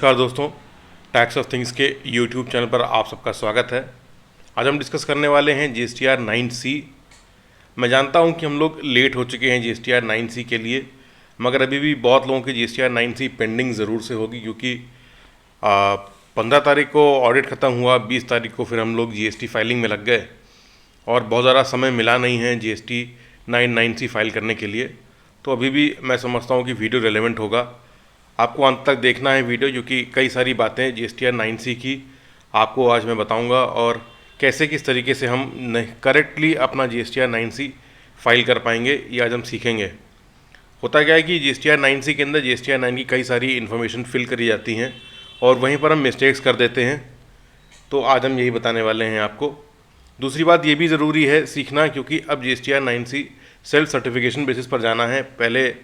नमस्कार दोस्तों, tax of things के यूट्यूब चैनल पर आप सबका स्वागत है। आज हम डिस्कस करने वाले हैं GSTR 9C। मैं जानता हूं कि हम लोग लेट हो चुके हैं GSTR 9C के लिए, मगर अभी भी बहुत लोगों की GSTR 9C पेंडिंग ज़रूर से होगी, क्योंकि 15 तारीख को ऑडिट ख़त्म हुआ, 20 तारीख को फिर हम लोग GST फाइलिंग में लग गए और बहुत ज़्यादा समय मिला नहीं है GST 9C फाइल करने के लिए। तो अभी भी मैं समझता हूँ कि वीडियो रेलेवेंट होगा। आपको अंत तक देखना है वीडियो, क्योंकि कई सारी बातें GSTR 9C की आपको आज मैं बताऊंगा और कैसे किस तरीके से हम करेक्टली अपना GSTR 9C फाइल कर पाएंगे, ये आज हम सीखेंगे। होता क्या है कि GSTR 9C के अंदर GSTR 9 की कई सारी इन्फॉर्मेशन फिल करी जाती हैं और वहीं पर हम मिस्टेक्स कर देते हैं। तो आज हम यही बताने वाले हैं आपको। दूसरी बात ये भी ज़रूरी है सीखना, क्योंकि अब GSTR 9C self certification basis पर जाना है। पहले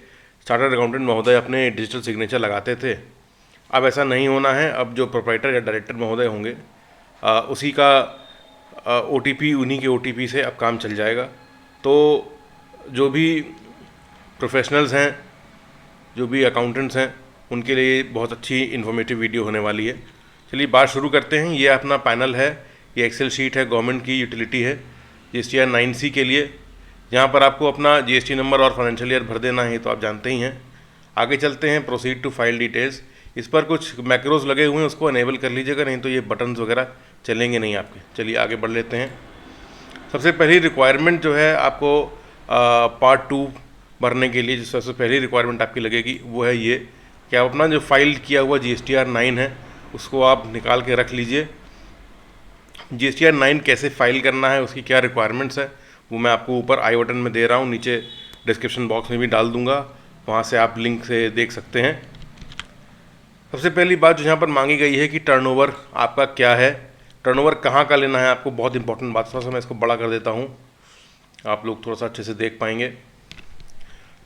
चार्टर्ड अकाउंटेंट महोदय अपने डिजिटल सिग्नेचर लगाते थे, अब ऐसा नहीं होना है। अब जो प्रोप्राइटर या डायरेक्टर महोदय होंगे उसी का OTP, उन्हीं के OTP से अब काम चल जाएगा। तो जो भी प्रोफेशनल्स हैं, जो भी अकाउंटेंट्स हैं, उनके लिए बहुत अच्छी इन्फॉर्मेटिव वीडियो होने वाली है। चलिए बात शुरू करते हैं। ये अपना पैनल है, ये एक्सेल शीट है, गवर्नमेंट की यूटिलिटी है GSTR 9C के लिए। यहाँ पर आपको अपना GST नंबर और फाइनेंशियल ईयर भर देना है, तो आप जानते ही हैं। आगे चलते हैं, प्रोसीड टू फाइल डिटेल्स। इस पर कुछ मैक्रोज लगे हुए हैं, उसको अनेबल कर लीजिएगा, नहीं तो ये बटन्स वगैरह चलेंगे नहीं आपके। चलिए आगे बढ़ लेते हैं। सबसे पहली रिक्वायरमेंट जो है आपको पार्ट 2 भरने के लिए, जो सबसे पहली रिक्वायरमेंट आपकी लगेगी वो है ये कि आप अपना जो फाइल किया हुआ GSTR 9 है उसको आप निकाल के रख लीजिए। GSTR 9 कैसे फाइल करना है, उसकी क्या रिक्वायरमेंट्स है, वो मैं आपको ऊपर आई बटन में दे रहा हूँ, नीचे डिस्क्रिप्शन बॉक्स में भी डाल दूंगा, वहाँ से आप लिंक से देख सकते हैं। सबसे पहली बात जो यहाँ पर मांगी गई है कि टर्नओवर आपका क्या है, टर्नओवर कहाँ का लेना है आपको। बहुत इंपॉर्टेंट बात, थोड़ा सा मैं इसको बड़ा कर देता हूँ, आप लोग थोड़ा सा अच्छे से देख पाएंगे।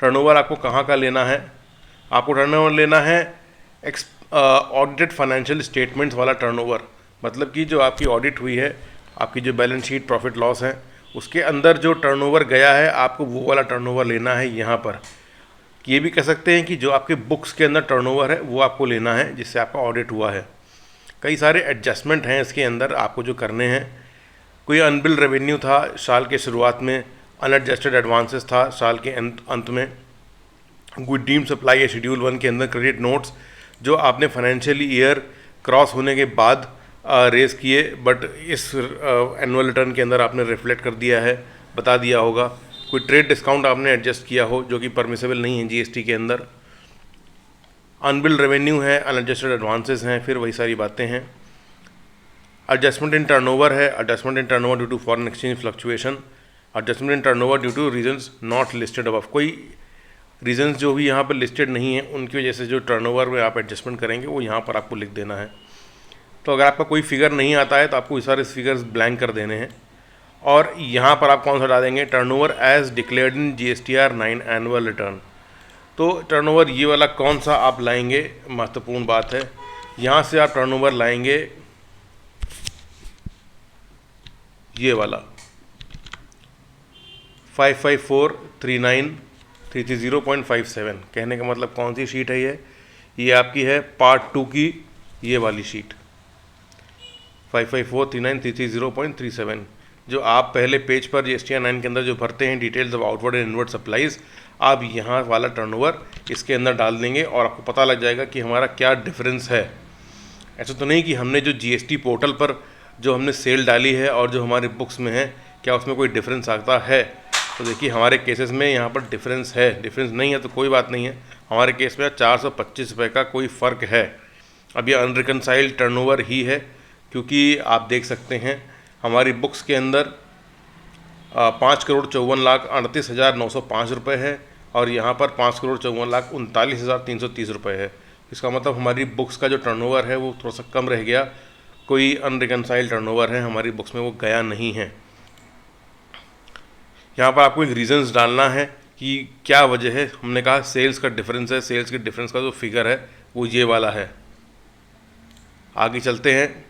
टर्नओवर आपको कहाँ का लेना है, आपको टर्नओवर लेना है ऑडिटेड फाइनेंशियल स्टेटमेंट्स वाला टर्नओवर। मतलब कि जो आपकी ऑडिट हुई है, आपकी जो बैलेंस शीट, प्रॉफिट लॉस है, उसके अंदर जो टर्नओवर गया है आपको वो वाला टर्नओवर लेना है। यहाँ पर ये भी कह सकते हैं कि जो आपके बुक्स के अंदर टर्नओवर है वो आपको लेना है, जिससे आपका ऑडिट हुआ है। कई सारे एडजस्टमेंट हैं इसके अंदर आपको जो करने हैं। कोई अनबिल्ड रेवेन्यू था साल के शुरुआत में, अनएडजस्टेड एडवांसेस था साल के अंत में, कोई डीम सप्लाई या शेड्यूल 1 के अंदर क्रेडिट नोट्स जो आपने फाइनेंशियल ईयर क्रॉस होने के बाद रेस किए, बट इस एनुअल रिटर्न के अंदर आपने रिफ्लेक्ट कर दिया है, बता दिया होगा। कोई ट्रेड डिस्काउंट आपने एडजस्ट किया हो जो कि परमिसेबल नहीं है GST के अंदर। अनबिल्ड रेवेन्यू है, अनएडजस्टेड एडवांसेस हैं, फिर वही सारी बातें हैं। एडजस्टमेंट इन टर्नओवर है, adjustment in turnover due to foreign exchange fluctuation, adjustment in turnover due to reasons not listed above. कोई रीजंस जो भी यहाँ पर लिस्टेड नहीं है उनकी वजह से जो टर्नओवर में आप एडजस्टमेंट करेंगे वो यहाँ पर आपको लिख देना है। तो अगर आपका कोई फिगर नहीं आता है तो आपको इस सारे फिगर्स ब्लैंक कर देने हैं। और यहाँ पर आप कौन सा डालेंगे, turnover as declared in GSTR 9 annual return. तो टर्नओवर ये वाला कौन सा आप लाएंगे, महत्वपूर्ण बात है। यहाँ से आप टर्नओवर लाएंगे ये वाला 55439,330.57। कहने का मतलब कौन सी शीट है ये आपकी है पार्ट 2 की ये वाली शीट 55439,330.37, जो आप पहले पेज पर GSTR 9 के अंदर जो भरते हैं details of outward and inward supplies, आप यहाँ वाला टर्नओवर इसके अंदर डाल देंगे और आपको पता लग जाएगा कि हमारा क्या डिफरेंस है। ऐसा तो नहीं कि हमने जो GST पोर्टल पर जो हमने सेल डाली है और जो हमारे बुक्स में है, क्या उसमें कोई डिफरेंस आता है। तो देखिए हमारे केसेस में यहाँ पर डिफरेंस है, डिफरेंस नहीं है तो कोई बात नहीं है। हमारे केस में 425 रुपये का कोई फ़र्क है। अब ये अनरिकनसाइल्ड टर्नओवर ही है, क्योंकि आप देख सकते हैं हमारी बुक्स के अंदर 5,54,38,905 रुपये है और यहाँ पर 5,54,39,330 रुपये है। इसका मतलब हमारी बुक्स का जो टर्नओवर है वो थोड़ा सा कम रह गया, कोई अनरिकनसाइल्ड टर्नओवर है हमारी बुक्स में, वो गया नहीं है। यहाँ पर आपको एक रीजंस डालना है कि क्या वजह है। हमने कहा सेल्स का डिफरेंस है, सेल्स के डिफरेंस का जो फिगर है वो ये वाला है। आगे चलते हैं,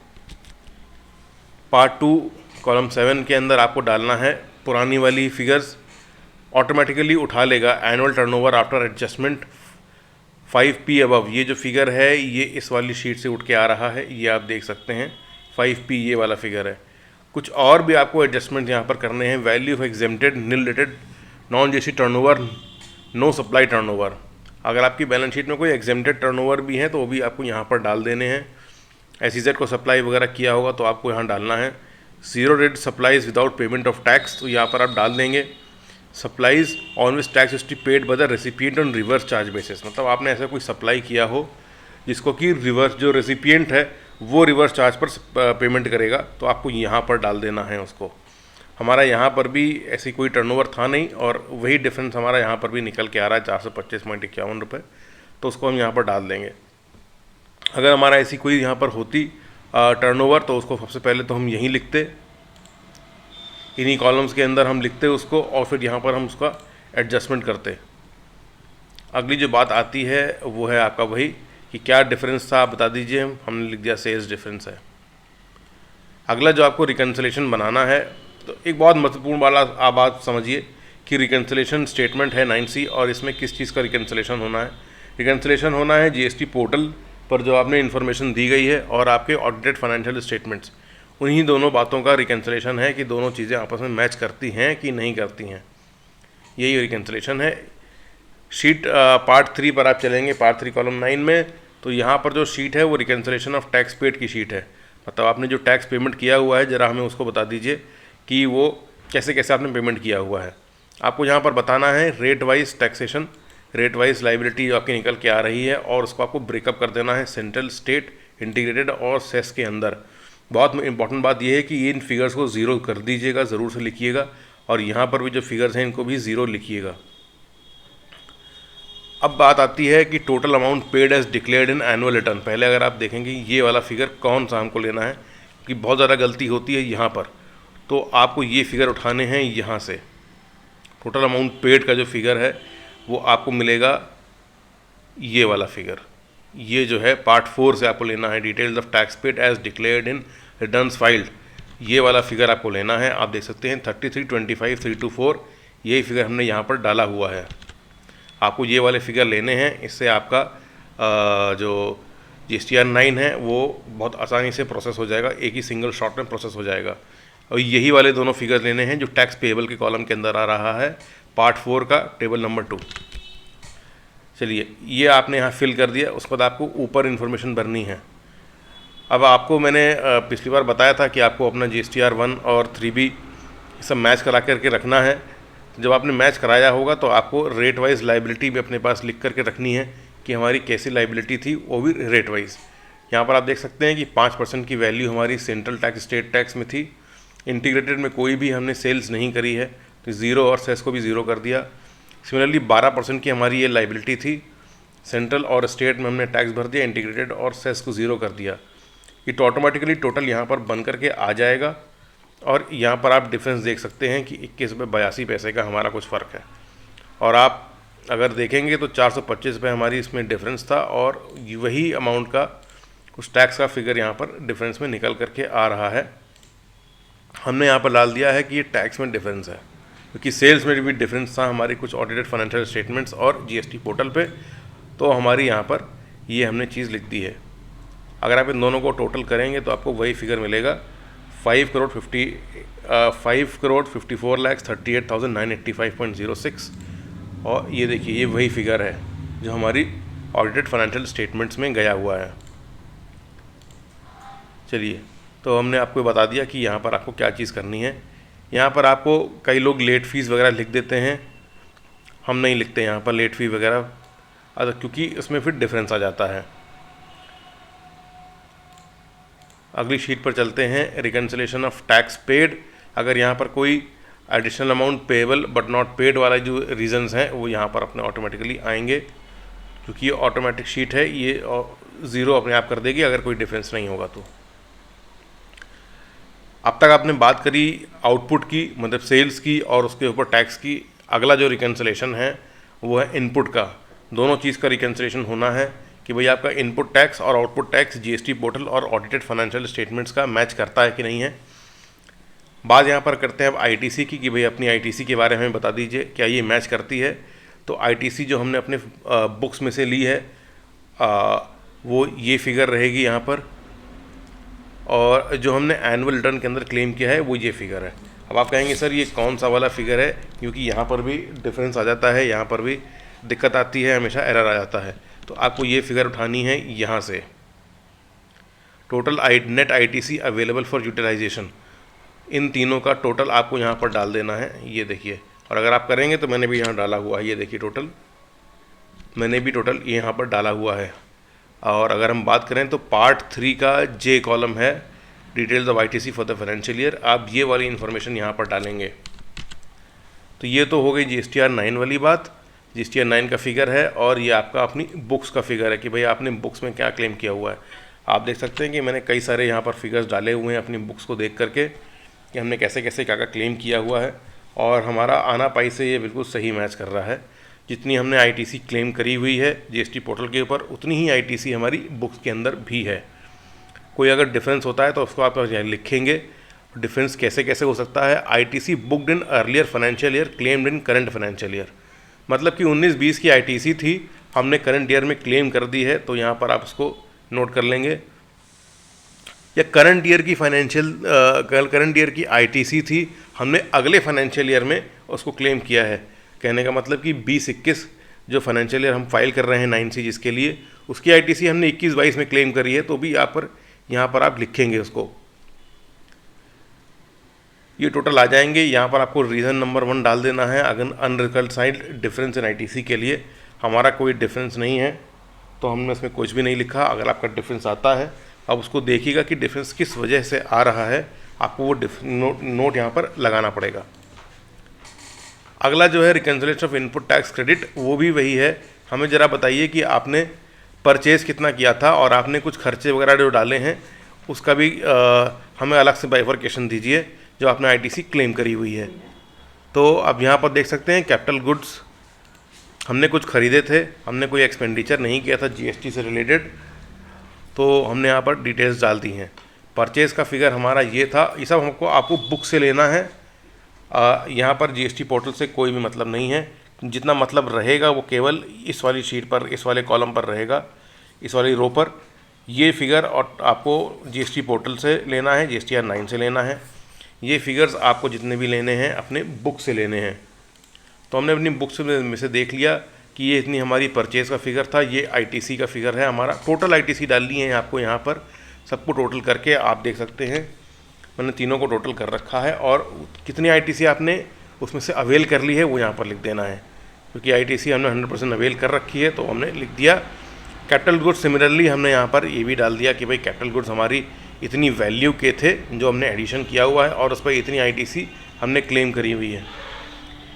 पार्ट 2 कॉलम 7 के अंदर आपको डालना है पुरानी वाली फिगर्स। ऑटोमेटिकली उठा लेगा annual turnover after adjustment 5P above, ये जो फिगर है ये इस वाली शीट से उठ के आ रहा है, ये आप देख सकते हैं 5P ये वाला फिगर है। कुछ और भी आपको एडजस्टमेंट यहाँ पर करने हैं। Value of exempted nil rated non GST turnover, no supply turnover. अगर आपकी बैलेंस शीट में कोई एग्जेम्प्टेड टर्नओवर भी है तो वो भी आपको यहाँ पर डाल देने हैं। SEZ को सप्लाई वगैरह किया होगा तो आपको यहाँ डालना है। Zero rate supplies without payment of tax, तो यहाँ पर आप डाल देंगे supplies on which tax is paid by the recipient on reverse charge basis. मतलब आपने ऐसा कोई सप्लाई किया हो जिसको कि रिवर्स, जो रेसिपिएंट है वो रिवर्स चार्ज पर पेमेंट करेगा, तो आपको यहाँ पर डाल देना है उसको। हमारा यहाँ पर भी ऐसी कोई टर्नओवर था नहीं और वही डिफरेंस हमारा यहाँ पर भी निकल के आ रहा है 425.51 रुपये, तो उसको हम यहाँ पर डाल देंगे। अगर हमारा ऐसी कोई यहाँ पर होती टर्नओवर तो उसको सबसे पहले तो हम यहीं लिखते, इन्हीं कॉलम्स के अंदर हम लिखते उसको और फिर यहाँ पर हम उसका एडजस्टमेंट करते। अगली जो बात आती है वो है आपका वही कि क्या डिफरेंस था आप बता दीजिए। हमने लिख दिया सेल्स डिफरेंस है। अगला जो आपको रिकन्सिलेशन बनाना है, तो एक बहुत महत्वपूर्ण वाला आप बात समझिए कि रिकन्सिलेशन स्टेटमेंट है 9C और इसमें किस चीज़ का रिकन्सिलेशन होना है। रिकन्सिलेशन होना है GST पोर्टल पर जो आपने इन्फॉर्मेशन दी गई है और आपके ऑडिटेड फाइनेंशियल स्टेटमेंट्स, उन्हीं दोनों बातों का रिकन्सिलेशन है कि दोनों चीज़ें आपस में मैच करती हैं कि नहीं करती हैं, यही रिकन्सिलेशन है। शीट पार्ट 3 पर आप चलेंगे, पार्ट 3 कॉलम 9 में, तो यहाँ पर जो शीट है वो रिकन्सिलेशन ऑफ टैक्स पेड की शीट है। मतलब आपने जो टैक्स पेमेंट किया हुआ है ज़रा हमें उसको बता दीजिए कि वो कैसे कैसे आपने पेमेंट किया हुआ है। आपको यहाँ पर बताना है rate wise taxation, rate wise liability जो आपकी निकल के आ रही है और उसको आपको ब्रेकअप कर देना है सेंट्रल, स्टेट, इंटीग्रेटेड और सेस के अंदर। बहुत इंपॉर्टेंट बात यह है कि इन फिगर्स को ज़ीरो कर दीजिएगा, ज़रूर से लिखिएगा, और यहाँ पर भी जो फिगर्स हैं इनको भी ज़ीरो लिखिएगा। अब बात आती है कि total amount paid as declared in annual return. पहले अगर आप देखेंगे ये वाला फिगर कौन सा हमको लेना है, कि बहुत ज़्यादा गलती होती है यहाँ पर, तो आपको ये फिगर उठाने हैं यहाँ से। टोटल अमाउंट पेड का जो फिगर है वो आपको मिलेगा ये वाला फिगर, ये जो है पार्ट 4 से आपको लेना है। Details of tax paid as declared in returns filed, ये वाला फिगर आपको लेना है। आप देख सकते हैं 3325,324 यही फिगर हमने यहाँ पर डाला हुआ है। आपको ये वाले फिगर लेने हैं, इससे आपका जो GSTR 9 है वो बहुत आसानी से प्रोसेस हो जाएगा, एक ही सिंगल शॉट में प्रोसेस हो जाएगा। और यही वाले दोनों फिगर लेने हैं जो टैक्स पेबल के कॉलम के अंदर आ रहा है, पार्ट 4 का टेबल नंबर 2। चलिए ये आपने यहाँ फिल कर दिया, उसके बाद आपको ऊपर इन्फॉर्मेशन भरनी है। अब आपको मैंने पिछली बार बताया था कि आपको अपना GSTR 1 और 3B सब मैच करा करके रखना है। जब आपने मैच कराया होगा तो आपको रेट वाइज लाइबिलिटी भी अपने पास लिख करके रखनी है कि हमारी कैसी लाइबिलिटी थी, वो भी रेट वाइज। यहाँ पर आप देख सकते हैं कि 5% की वैल्यू हमारी सेंट्रल टैक्स, स्टेट टैक्स में थी। इंटीग्रेटेड में कोई भी हमने सेल्स नहीं करी है तो ज़ीरो और सेस को भी ज़ीरो कर दिया। सिमिलरली 12% की हमारी ये लाइबिलिटी थी, सेंट्रल और स्टेट में हमने टैक्स भर दिया, इंटीग्रेटेड और सेस को ज़ीरो कर दिया। ये तो ऑटोमेटिकली टोटल यहाँ पर बन करके आ जाएगा। और यहाँ पर आप डिफरेंस देख सकते हैं कि 21 रुपये 82 पैसे का हमारा कुछ फ़र्क है। और आप अगर देखेंगे तो 425 रुपये हमारी इसमें डिफरेंस था और वही अमाउंट का कुछ टैक्स का फिगर यहाँ पर डिफरेंस में निकल करके आ रहा है। हमने यहाँ पर डाल दिया है कि ये टैक्स में डिफरेंस है, क्योंकि सेल्स में भी डिफरेंस था हमारी कुछ ऑडिटेड फाइनेंशियल स्टेटमेंट्स और GST पोर्टल पे, तो हमारी यहाँ पर ये हमने चीज़ लिख दी है। अगर आप इन दोनों को टोटल करेंगे तो आपको वही फिगर मिलेगा 5,54,38,985.06। और ये देखिए ये वही फिगर है जो हमारी ऑडिटेड फाइनेंशियल स्टेटमेंट्स में गया हुआ है। चलिए तो हमने आपको बता दिया कि यहाँ पर आपको क्या चीज़ करनी है। यहाँ पर आपको कई लोग लेट फीस वगैरह लिख देते हैं, हम नहीं लिखते यहाँ पर लेट फी वगैरह, क्योंकि इसमें फिर डिफरेंस आ जाता है। अगली शीट पर चलते हैं, रिकन्सिलेशन ऑफ टैक्स पेड। अगर यहाँ पर कोई additional amount payable but not paid वाला जो रीजंस हैं वो यहाँ पर अपने ऑटोमेटिकली आएंगे, क्योंकि ये ऑटोमेटिक शीट है, ये ज़ीरो अपने आप कर देगी अगर कोई डिफरेंस नहीं होगा तो। अब तक आपने बात करी आउटपुट की, मतलब सेल्स की, और उसके ऊपर टैक्स की। अगला जो रिकन्सिलेशन है वो है इनपुट का। दोनों चीज़ का रिकन्सिलेशन होना है कि भाई आपका इनपुट टैक्स और आउटपुट टैक्स GST पोर्टल और ऑडिटेड फाइनेंशियल स्टेटमेंट्स का मैच करता है कि नहीं है। बात यहाँ पर करते हैं अब ITC की, कि भाई अपनी ITC के बारे में बता दीजिए क्या ये मैच करती है। तो ITC जो हमने अपने बुक्स में से ली है वो ये फिगर रहेगी यहाँ पर, और जो हमने एनुअल रिटर्न के अंदर क्लेम किया है वो ये फिगर है। अब आप कहेंगे सर ये कौन सा वाला फिगर है, क्योंकि यहाँ पर भी डिफरेंस आ जाता है, यहाँ पर भी दिक्कत आती है, हमेशा एरर आ जाता है। तो आपको ये फिगर उठानी है यहाँ से, total net ITC available for utilization, इन तीनों का टोटल आपको यहाँ पर डाल देना है। ये देखिए, और अगर आप करेंगे तो मैंने भी यहाँ डाला हुआ है, ये देखिए टोटल मैंने भी टोटल ये यहाँ पर डाला हुआ है। और अगर हम बात करें तो पार्ट 3 का जे कॉलम है, details of ITC for the financial year, आप ये वाली इन्फॉर्मेशन यहाँ पर डालेंगे। तो ये तो हो गई जीएसटीआर 9 वाली बात, जीएसटीआर 9 का फिगर है, और ये आपका अपनी बुक्स का फिगर है कि भाई आपने बुक्स में क्या क्लेम किया हुआ है। आप देख सकते हैं कि मैंने कई सारे यहाँ पर फिगर्स डाले हुए हैं अपनी बुक्स को देख करके कि हमने कैसे कैसे क्या क्या क्लेम किया हुआ है, और हमारा आना पाई से ये बिल्कुल सही मैच कर रहा है। जितनी हमने आईटीसी क्लेम करी हुई है जीएसटी पोर्टल के ऊपर, उतनी ही आईटीसी हमारी बुक्स के अंदर भी है। कोई अगर डिफरेंस होता है तो उसको आप लिखेंगे, डिफरेंस कैसे कैसे हो सकता है। ITC booked in earlier financial year claimed in current financial year, मतलब कि 19-20 की आईटीसी थी, हमने करंट ईयर में क्लेम कर दी है, तो यहाँ पर आप उसको नोट कर लेंगे। या करंट ईयर की करंट ईयर की आईटीसी थी, हमने अगले फाइनेंशियल ईयर में उसको क्लेम किया है। कहने का मतलब कि 20-21 जो फाइनेंशियल ईयर हम फाइल कर रहे हैं 9C जिसके लिए, उसकी आईटीसी हमने 21-22 में क्लेम करी है, तो भी यहाँ पर आप लिखेंगे उसको। ये टोटल आ जाएंगे। यहाँ पर आपको रीज़न नंबर 1 डाल देना है। अगर अनरिकंसाइल्ड डिफरेंस इन आईटीसी के लिए हमारा कोई डिफरेंस नहीं है तो हमने उसमें कुछ भी नहीं लिखा। अगर आपका डिफरेंस आता है, अब उसको देखिएगा कि डिफरेंस किस वजह से आ रहा है, आपको वो नोट यहाँ पर लगाना पड़ेगा। अगला जो है reconciliation of input tax credit, वो भी वही है। हमें ज़रा बताइए कि आपने परचेज़ कितना किया था और आपने कुछ खर्चे वगैरह जो डाले हैं उसका भी हमें अलग से बाइफरकेशन दीजिए जो आपने आईटीसी क्लेम करी हुई है। तो अब यहाँ पर देख सकते हैं कैपिटल गुड्स हमने कुछ खरीदे थे, हमने कोई एक्सपेंडिचर नहीं किया था जीएसटी से रिलेटेड, तो हमने यहाँ पर डिटेल्स डाल दी हैं। परचेज़ का फिगर हमारा ये था। ये सब हमको आपको बुक से लेना है, यहाँ पर जीएसटी पोर्टल से कोई भी मतलब नहीं है। जितना मतलब रहेगा वो केवल इस वाली शीट पर, इस वाले कॉलम पर रहेगा, इस वाली रो पर। ये फिगर और आपको जीएसटी पोर्टल से लेना है, जीएसटीआर 9 से लेना है। ये फिगर्स आपको जितने भी लेने हैं अपने बुक से लेने हैं। तो हमने अपनी बुक में से देख लिया कि ये इतनी हमारी परचेज़ का फिगर था, ये आईटीसी का फिगर है हमारा। टोटल आईटीसी डालनी है आपको यहाँ पर, सबको टोटल करके आप देख सकते हैं मैंने तीनों को टोटल कर रखा है। और कितनी आईटीसी आपने उसमें से अवेल कर ली है वो यहाँ पर लिख देना है, क्योंकि आईटीसी हमने 100% अवेल कर रखी है, तो हमने लिख दिया। कैपिटल गुड्स सिमिलरली हमने यहाँ पर ये भी डाल दिया कि भाई कैपिटल गुड्स हमारी इतनी वैल्यू के थे जो हमने एडिशन किया हुआ है, और उस पर इतनी आईटीसी हमने क्लेम करी हुई है।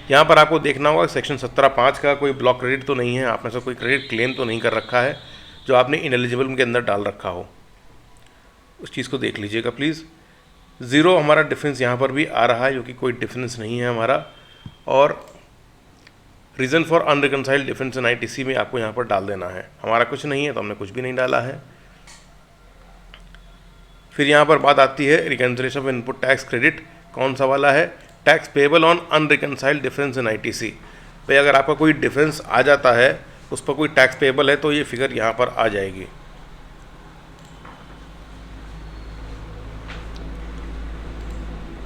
यहाँ पर आपको देखना होगा सेक्शन 17(5) का कोई ब्लॉक क्रेडिट तो नहीं है, आपने से कोई क्रेडिट क्लेम तो नहीं कर रखा है जो आपने इनएलिजिबल के अंदर डाल रखा हो, उस चीज़ को देख लीजिएगा प्लीज़। ज़ीरो हमारा डिफरेंस यहाँ पर भी आ रहा है, क्योंकि कोई डिफरेंस नहीं है हमारा। और reason for unreconciled difference in ITC में आपको यहाँ पर डाल देना है। हमारा कुछ नहीं है तो हमने कुछ भी नहीं डाला है। फिर यहाँ पर बात आती है reconciliation of input tax credit, कौन सा वाला है, tax payable on unreconciled difference in ITC. भाई अगर आपका कोई डिफरेंस आ जाता है, उस पर कोई टैक्स पेबल है, तो ये फिगर यहाँ पर आ जाएगी।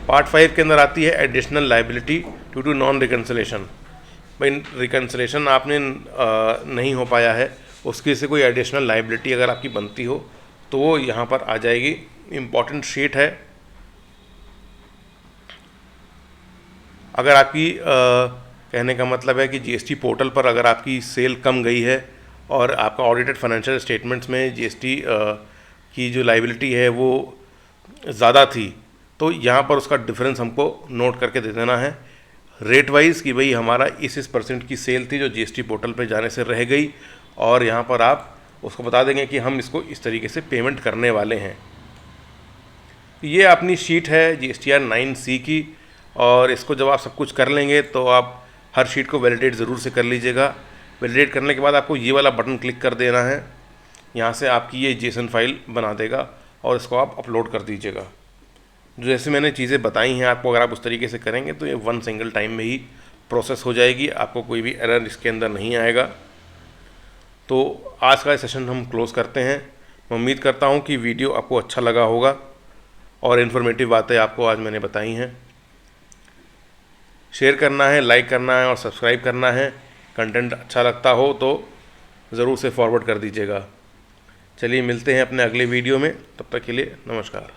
पार्ट 5 के अंदर आती है additional liability due to non reconciliation. भाई रिकन्सिलेशन आपने नहीं हो पाया है, उसकी से कोई एडिशनल लाइबिलिटी अगर आपकी बनती हो तो वो यहाँ पर आ जाएगी। इम्पॉर्टेंट शीट है। अगर आपकी कहने का मतलब है कि जीएसटी पोर्टल पर अगर आपकी सेल कम गई है और आपका ऑडिटेड फाइनेंशियल स्टेटमेंट्स में जीएसटी की जो लाइबिलिटी है वो ज़्यादा थी, तो यहाँ पर उसका डिफरेंस हमको नोट करके दे देना है रेट वाइज कि भाई हमारा इस % की सेल थी जो जीएसटी पोर्टल पे जाने से रह गई, और यहाँ पर आप उसको बता देंगे कि हम इसको इस तरीके से पेमेंट करने वाले हैं। ये अपनी शीट है जीएसटीआर 9C की, और इसको जब आप सब कुछ कर लेंगे तो आप हर शीट को वैलिडेट ज़रूर से कर लीजिएगा। वैलिडेट करने के बाद आपको ये वाला बटन क्लिक कर देना है, यहाँ से आपकी ये जेसन फाइल बना देगा और इसको आप अपलोड कर दीजिएगा। जो जैसे मैंने चीज़ें बताई हैं आपको, अगर आप उस तरीके से करेंगे तो ये 1 सिंगल टाइम में ही प्रोसेस हो जाएगी, आपको कोई भी एरर इसके अंदर नहीं आएगा। तो आज का सेशन हम क्लोज़ करते हैं। मैं उम्मीद करता हूँ कि वीडियो आपको अच्छा लगा होगा और इन्फॉर्मेटिव बातें आपको आज मैंने बताई हैं। शेयर करना है, लाइक करना है और सब्सक्राइब करना है। कंटेंट अच्छा लगता हो तो ज़रूर से फॉरवर्ड कर दीजिएगा। चलिए मिलते हैं अपने अगले वीडियो में, तब तक के लिए नमस्कार।